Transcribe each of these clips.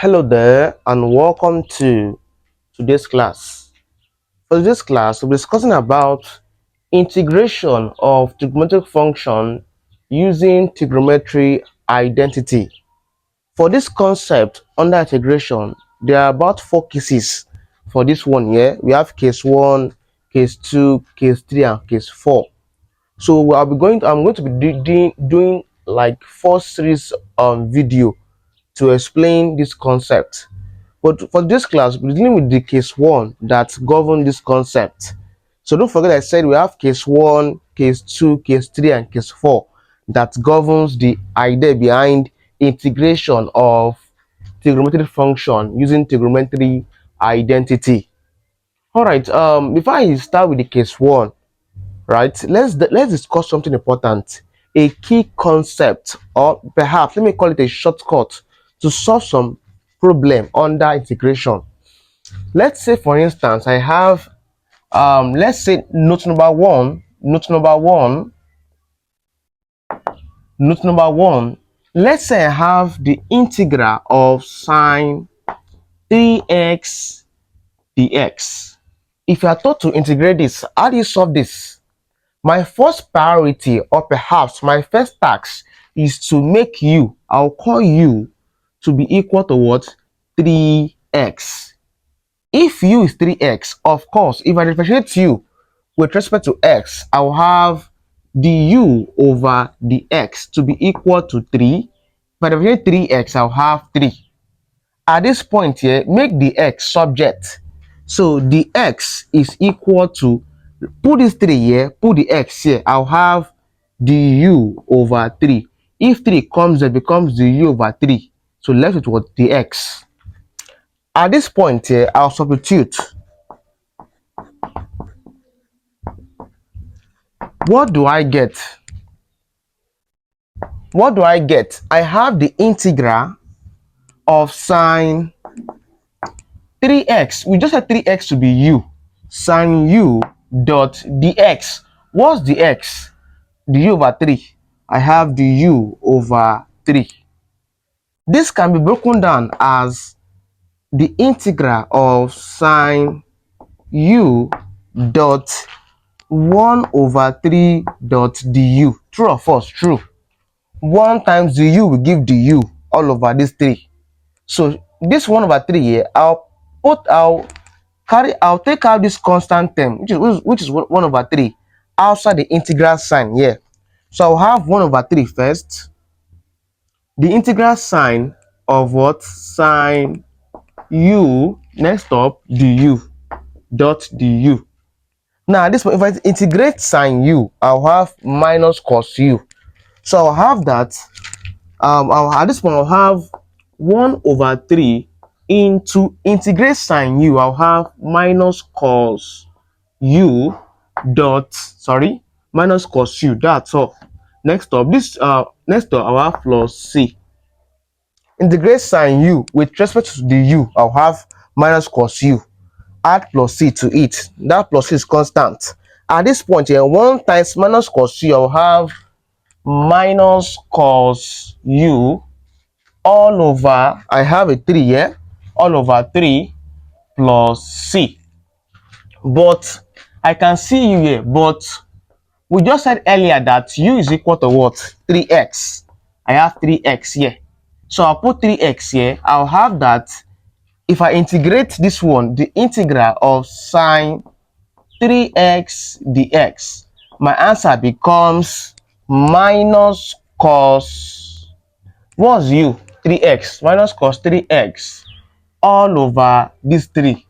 Hello there and welcome to today's class. For today's class, we'll be discussing about integration of trigonometric function using trigonometry identity. For this concept under integration, there are about 4 cases for this one here. We have case 1, case 2, case 3, and case 4. So I'm going to be doing like 4 series video to explain this concept. But for this class, we're dealing with the case 1 that governs this concept. So don't forget I said we have case 1, case 2, case 3, and case 4 that governs the idea behind integration of trigonometric function using trigonometry identity. Alright, before I start with the case 1, right, let's discuss something important, a key concept, or perhaps let me call it a shortcut to solve some problem under integration. Let's say for instance I have let's say note number one, let's say I have the integral of sine 3x dx. If you are taught to integrate this, how do you solve this? My first priority, or perhaps my first task, is to make u, I'll call u, to be equal to what? 3x. If u is 3x, of course, if I differentiate u with respect to x, I will have du over dx to be equal to 3. If I differentiate 3x, I'll have 3. At this point here, make the x subject. So the x is equal to, put this 3 here, put the x here, I'll have du over 3. If 3 comes, it becomes du over 3. So left with what? The x. At this point here, I'll substitute. What do I get? What do I get? I have the integral of sine 3x. We just had 3x to be u. Sine u dot dx. What's the x? Du over 3. I have du over 3. This can be broken down as the integral of sine u dot 1 over 3 dot du. True or false? True. 1 times du will give du all over this 3. So this 1 over 3 here, I'll take out this constant term, which is 1 over 3 outside the integral sign here. So I'll have 1 over 3 first. The integral sign of what? Sine u, next up du dot du. Now this one, if I integrate sine u, I'll have minus cos u. So I'll have that. At this point I'll have 1 over 3 into integrate sine u. I'll have minus cos u dot minus cos u. That's all. Next up, I'll have plus c. Integrate sine u with respect to the u, I'll have minus cos u. Add plus c to it. That plus c is constant. At this point here, 1 times minus cos u, I'll have minus cos u all over, I have a 3 here, all over 3 plus c. But I can see u here, but we just said earlier that u is equal to what? 3x. I have 3x here. So I'll put 3x here. I'll have that. If I integrate this one, the integral of sine 3x dx, my answer becomes minus cos, what's u? 3x, minus cos 3x all over this 3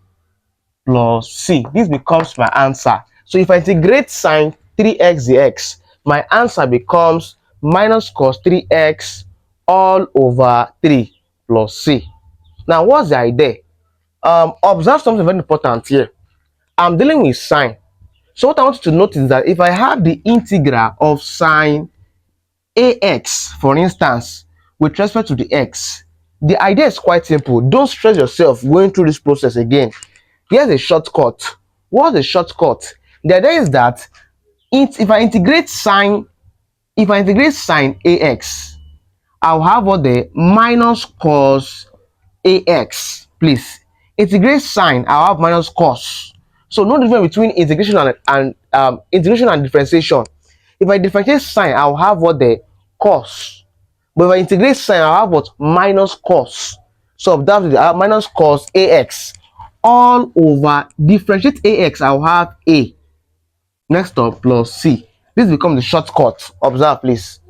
plus c. This becomes my answer. So if I integrate sine 3x dx, my answer becomes minus cos 3x all over 3 plus c. Now what's the idea? Observe something very important here. I'm dealing with sine. So what I want you to notice is that if I have the integral of sine ax, for instance, with respect to the x, the idea is quite simple. Don't stress yourself going through this process again. Here's a shortcut. What's the shortcut? The idea is that if I integrate sine ax, I'll have what? The minus cos ax, please. Integrate sine, I'll have minus cos. So no difference between integration and integration and differentiation. If I differentiate sine, I'll have what? The cos. But if I integrate sine, I'll have what? Minus cos. So that will be minus cos ax all over differentiate ax, I'll have a. Next up, plus c. This becomes the shortcut. Observe, please.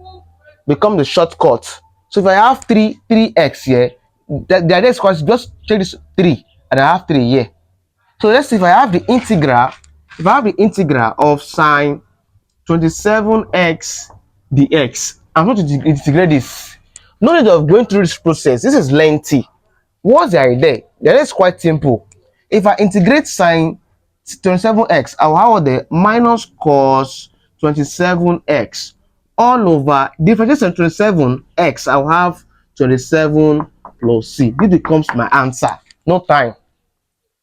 Become the shortcut. So if I have 3x here, the idea is just change this 3 and I have 3 here. So let's see if I have the integral. If I have the integral of sine 27x dx, I'm going to integrate this. No need of going through this process. This is lengthy. What's the idea? The idea is quite simple. If I integrate sine 27x, I'll have the minus cos 27x all over differentiate 27x. I'll have 27 plus c. This becomes my answer. No time.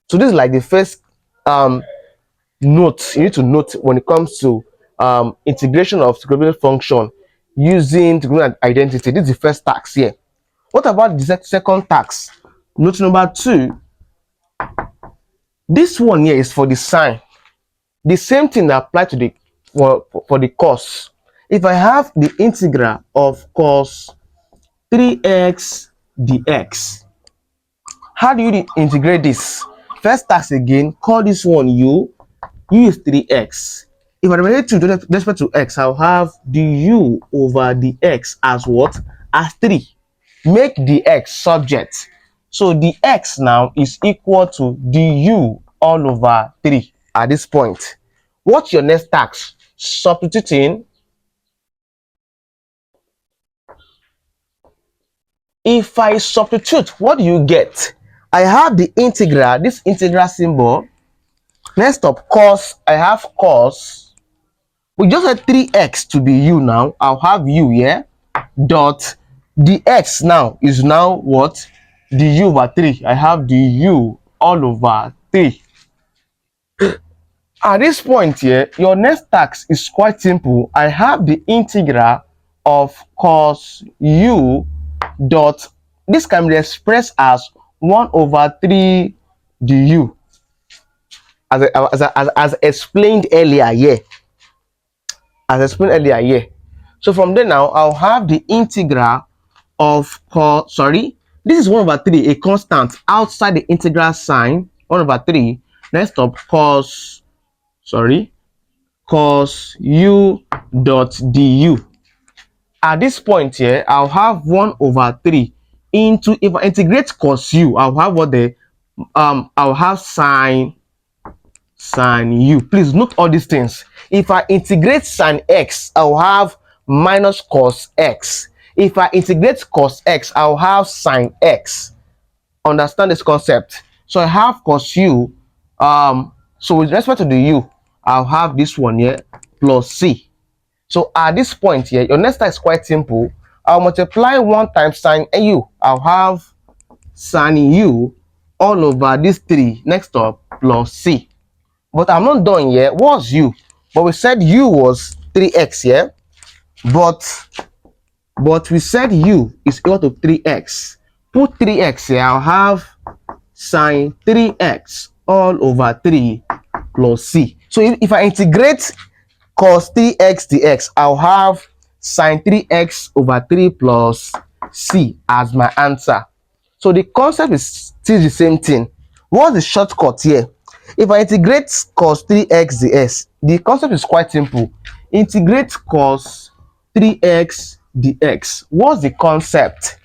So this is like the first note you need to note when it comes to integration of trigonometric function using trigonometric identity. This is the first task here. What about the second task? Note number 2. This one here is for the sine. The same thing that applies to the for the cos. If I have the integral of cos 3x dx, how do you integrate this? First task again, call this one u. U is 3x. If I relate to respect to x, I'll have the u over the x as what? As 3. Make the x subject. So the x now is equal to the u all over 3 at this point. What's your next task? Substituting. If I substitute, what do you get? I have the integral, this integral symbol. Next up, cos, I have cos. We just had 3x to be u now. I'll have u here. Dot. The x now is now what? The u over 3. I have the u all over 3. At this point here, your next task is quite simple. I have the integral of cos u dot. This can be expressed as 1 over 3 du. As explained earlier here. So from there now, I'll have the integral of cos, this is 1 over 3, a constant outside the integral sign, 1 over 3. Next up, cos u dot du. At this point here, I'll have 1 over 3 into, if I integrate cos u, I'll have what I'll have sine u. Please note all these things. If I integrate sine x, I'll have minus cos x. If I integrate cos x, I'll have sine x. Understand this concept? So I have cos u. So with respect to the u, I'll have this one here plus c. So at this point here, your next task is quite simple. I'll multiply 1 times sine u. I'll have sine u all over this 3. Next up, plus c. But I'm not done yet. What's u? But we said u was 3x here. But we said u is equal to 3x. Put 3x here. I'll have sine 3x all over 3 plus c. So if I integrate cos 3x dx, I'll have sine 3x over 3 plus c as my answer. So the concept is still the same thing. What's the shortcut here? If I integrate cos 3x dx, the concept is quite simple. Integrate cos 3x dx. What's the concept?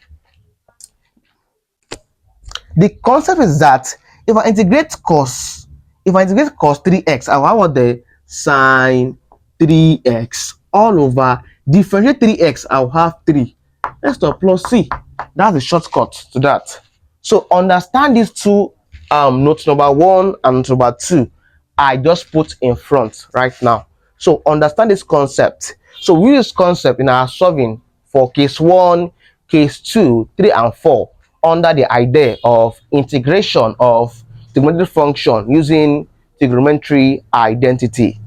The concept is that if I integrate cos 3x, I'll have what the sine 3x all over differentiate 3x, I'll have 3. Next up, plus c. That's the shortcut to that. So understand these two notes, number 1 and number 2. I just put in front right now. So understand this concept. So we use concept in our solving for case 1, case 2, 3, and 4 under the idea of integration of trigonometric function using trigonometry identity.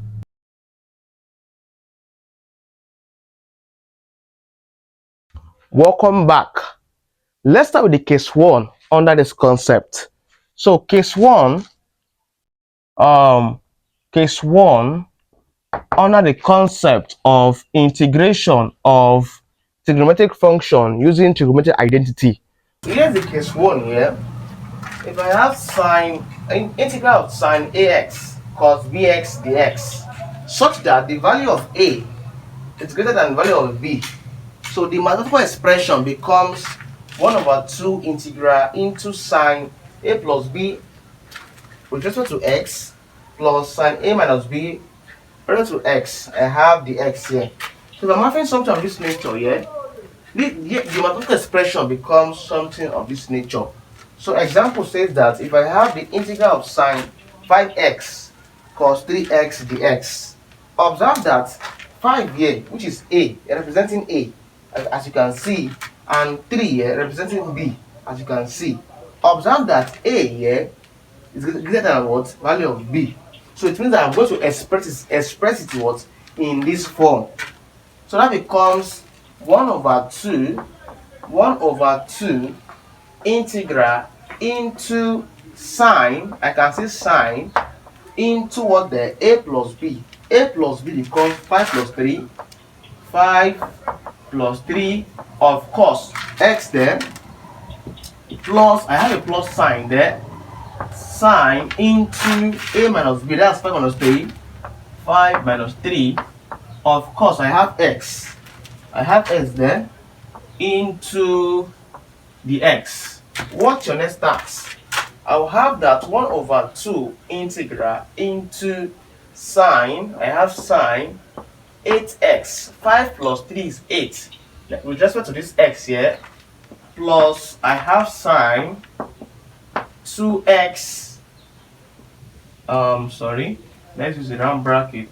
Welcome back. Let's start with the case 1. under this concept. So um, case one under the concept of integration of trigonometric function using trigonometric identity. Here's the case one here. If I have integral of sine ax cos bx dx such that the value of a is greater than the value of b, so the mathematical expression becomes 1 over 2 integral into sine a plus b with respect to x plus sine a minus b with respect to x. I have the x here. So if I'm having something of this nature here, the mathematical expression becomes something of this nature. So example says that if I have the integral of sine 5x cos 3x dx, observe that 5 here, which is a, representing a, as you can see, and 3 here representing b, as you can see. Observe that a here is greater than what? Value of b. So it means that I'm going to express it what? In this form. So that becomes 1 over 2 integral into sine, I can say sine, into what the a plus b. A plus b becomes 5 plus 3, 5 plus 3, of course, x there, plus, I have a plus sign there, sine into a minus b, that's 5 minus 3, 5 minus 3, of course, I have x there, into the x. What's your next task? I'll have that 1 over 2 integral into sine, I have sine 8x, 5 plus 3 is 8, with respect to this x here, plus I have sine 2x, let's use a round bracket,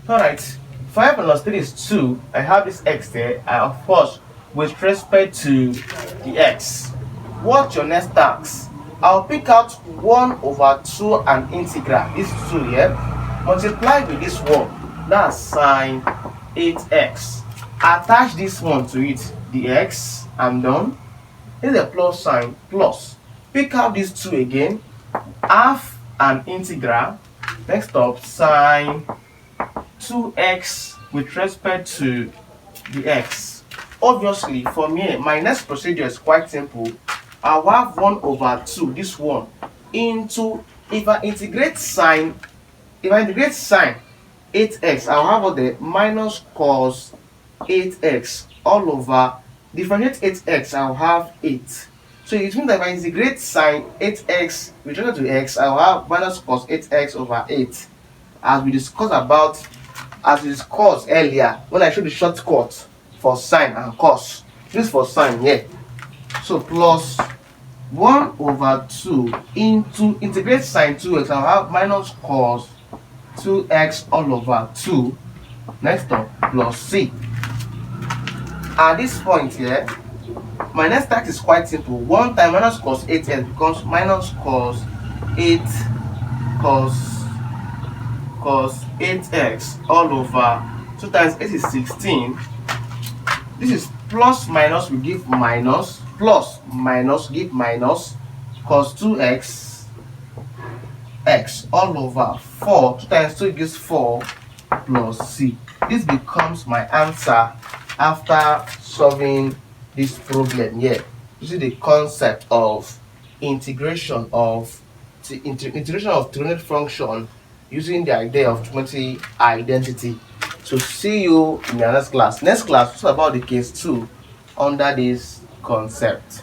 alright, 5 plus 3 is 2, I have this x there, and of course, with respect to the x. What's your next task? I'll pick out 1 over 2 and integral, this 2 here, multiply with this 1, that's sine 8x. Attach this one to it, the x, I'm done. Here's a plus sign, plus. Pick out these 2 again, half and integral, next up, sine 2x with respect to the x. Obviously, for me, my next procedure is quite simple. I'll have 1 over 2, this one, into, if I integrate sine 8x, I'll have all the minus cos 8x all over, differentiate 8x, I'll have 8. So it means that if I integrate sine 8x with respect to x, I'll have minus cos 8x over 8. As we discussed earlier when I showed the shortcut for sine and cos. This for sine here. So plus 1 over 2 into integrate sine 2x, I'll have minus cos 2x all over 2. Next up, plus c. At this point here, my next task is quite simple. 1 times minus cos 8x becomes minus cos 8x all over 2 times 8 is 16. This is plus minus will give minus, plus minus give minus, cos 2x x all over 4. 2 times 2 gives 4 plus c. This becomes my answer after solving this problem here. This is the concept of integration of trigonometric function using the idea of trigonometric identity. So see you in the next class. Next class, talk about the case 2 under this concept.